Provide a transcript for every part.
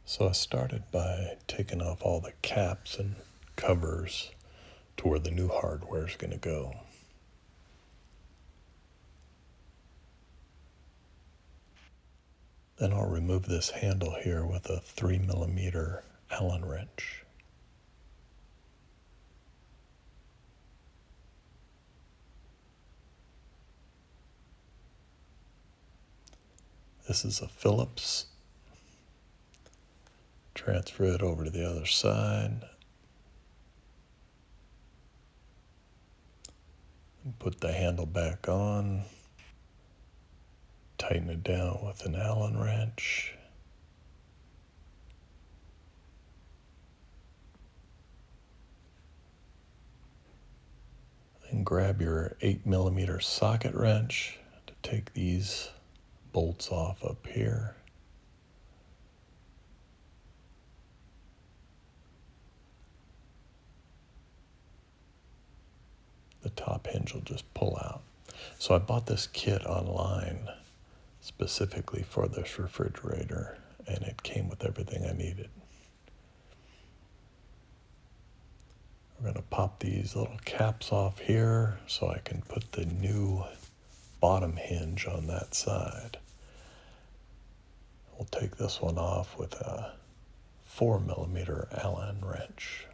So I started by taking off all the caps and covers to where the new hardware is going to go. Then I'll remove this handle here with a 3mm Allen wrench. This is a Phillips. Transfer it over to the other side. And put the handle back on. Tighten it down with an Allen wrench. Then grab your 8mm socket wrench to take these bolts off up here. The top hinge will just pull out. So I bought this kit online specifically for this refrigerator, and it came with everything I needed. We're going to pop these little caps off here so I can put the new bottom hinge on that side. We'll take this one off with a 4mm Allen wrench.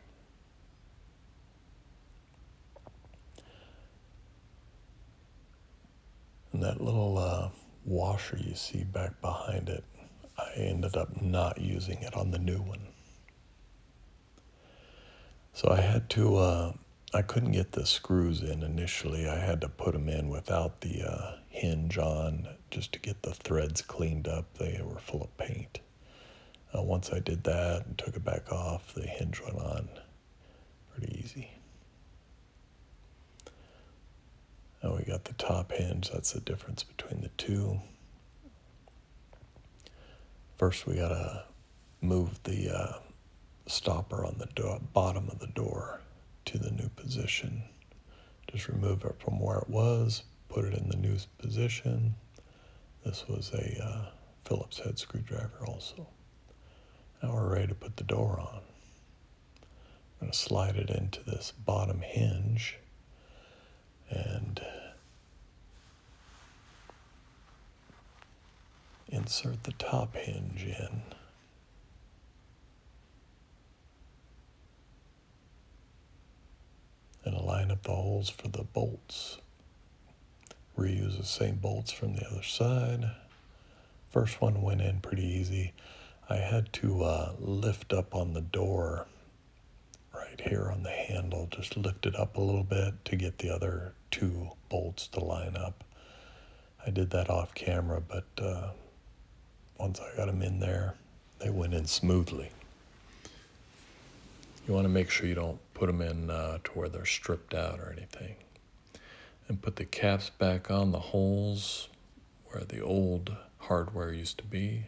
And that little washer you see back behind it, I ended up not using it on the new one. So I had to, I couldn't get the screws in initially. I had to put them in without the hinge on just to get the threads cleaned up. They were full of paint. Once I did that and took it back off, the hinge went on pretty easy. Now we got the top hinge. That's the difference between the two. First we gotta move the stopper on the bottom of the door to the new position. Just remove it from where it was, put it in the new position. This was a Phillips head screwdriver also. Now we're ready to put the door on. I'm going to slide it into this bottom hinge and insert the top hinge in. And line up the holes for the bolts. Reuse the same bolts from the other side. First one went in pretty easy. I had to lift up on the door right here on the handle, just lift it up a little bit to get the other two bolts to line up. I did that off camera, but once I got them in there, they went in smoothly. You want to make sure you don't put them in to where they're stripped out or anything. And put the caps back on the holes where the old hardware used to be.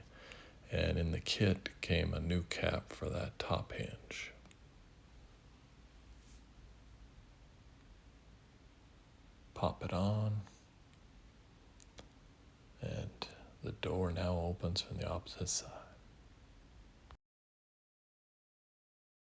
And in the kit came a new cap for that top hinge. Pop it on. And the door now opens from the opposite side.